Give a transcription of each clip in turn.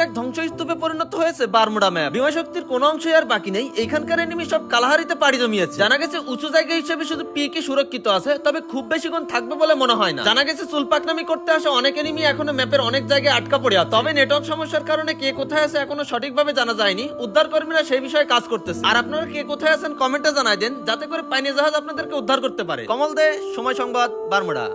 এক ধ্বংসস্তূপে পরিণত হয়েছে বারমুডা ম্যাপ। বিমা শক্তির কোনো অংশই আর বাকি নেই। এইখানকার এনিমি সব কালাহারিতে পাড়ি জমিয়েছে। জানা গেছে উঁচু জায়গা হিসেবে শুধু পিকে সুরক্ষিত আছে, তবে খুব বেশিক্ষণ থাকবে বলে মনে হয় না। জানা গেছে চুলপাকনামি করতে আসা অনেক এনিমি এখনো ম্যাপের অনেক জায়গায় আটকা পড়ে আছে। তবে নেটওয়ার্ক সমস্যার কারণে কে কোথায় আছে এখনো সঠিকভাবে জানা যায়নি। উদ্ধার কর্মীরা সেই বিষয়ে কাজ করতেছে। আর আপনারা কে কোথায় আছেন কমেন্টে জানাই দেন, যাতে করে পানি জাহাজ আপনাদেরকে উদ্ধার করতে পারে। কমল দে, সময় সংবাদ, বারমুডা।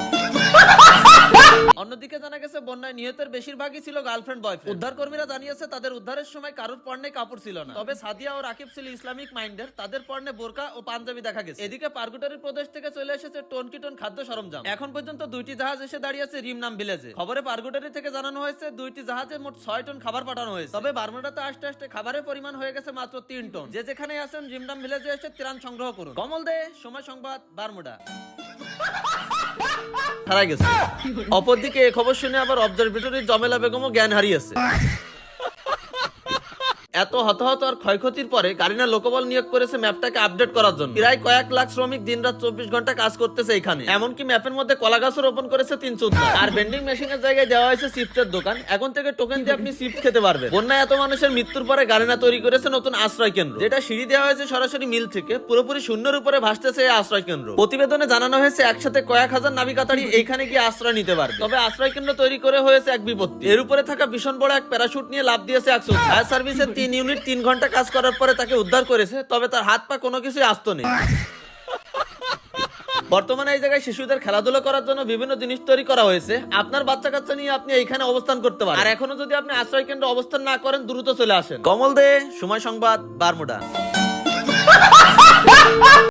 অন্যদিকে জানা গেছে বন্যায় নিহতের বেশিরভাগই ছিল গার্লফ্রেন্ড বয়ফ্রেন্ড। উদ্ধার কর্মীরা জানিয়েছে তাদের উদ্ধারের সময় কারোর পরনে কাপড় ছিল না। তবে সাদিয়া ও রাকিব ছিল ইসলামিক মাইন্ডের, তাদের পরনে বোরকা ও পাঞ্জাবি দেখা গেছে। এদিকে পার্গুটারি প্রদেশ থেকে চলে এসেছে টন খাদ্য সরঞ্জাম। এখন পর্যন্ত 2টি জাহাজ এসে দাঁড়িয়েছে রিমনাম ভিলেজে। খবরে পার্গুটারি থেকে জানানো হয়েছে 2টি জাহাজে মোট 6 টন খাবার পাঠানো হয়েছে। তবে বারমুডাতে আসতে আসতে খাবারের পরিমাণ হয়ে গেছে মাত্র 3 টন। যে যেখানে আছেন রিমনাম ভিলেজে এসে ত্রাণ সংগ্রহ করুন। কমল দে, সময় সংবাদ, বারমুডা। হারাই গেছে। অপরদিকে এই খবর শুনে আবার অবজারভেটরির জমেলা বেগমও জ্ঞান হারিয়েছে। এত হতাহত আর ক্ষয়ক্ষতির পরে গারিনা লোকবল নিয়োগ করেছে ম্যাপটাকে আপডেট করার জন্য। প্রায় কয়েক লাখ শ্রমিক দিনরাত 24 ঘন্টা কাজ করতেছে এখানে। এমনকি ম্যাপের মধ্যে কলা গাছও রোপণ করেছে 3 চোদ্দা। আর ভেন্ডিং মেশিনের জায়গায় দেওয়া হয়েছে চিপসের দোকান। এখন থেকে টোকেন দিয়ে আপনি চিপস খেতে পারবেন। বন্যায় এত মানুষের মৃত্যুর পরে গারিনা তৈরি করেছে নতুন আশ্রয় কেন্দ্র, যেটা সিঁড়ি দেওয়া হয়েছে সরাসরি মিল থেকে। পুরোপুরি শূন্যের উপরে ভাসতেছে এই আশ্রয় কেন্দ্র। প্রতিবেদনে জানানো হয়েছে একসাথে কয়েক হাজার নাবিকাতাড়ি এইখানে গিয়ে আশ্রয় নিতে পারবে। তবে আশ্রয় কেন্দ্র তৈরি করে হয়েছে এক বিপত্তি। এর উপরে থাকা ভীষণ বড় এক প্যারাশুট নিয়ে লাফ দিয়েছে 100। ফায়ার সার্ভিসের 3 ইউনিট 3 ঘন্টা কাজ করার পরে তাকে উদ্ধার করেছে। তবে তার হাত পা কোনো কিছুই আস্ত নেই। বর্তমানে এই জায়গায় শিশুদের খেলাধুলা করার জন্য বিভিন্ন জিনিস তৈরি করা হয়েছে। আপনার বাচ্চা কাচ্চা নিয়ে আপনি এইখানে অবস্থান করতে পারেন। আর এখনো যদি আপনি আশ্রয় কেন্দ্রে অবস্থান না করেন, দ্রুত চলে আসেন। কমল দে, সময় সংবাদ, বারমুডা।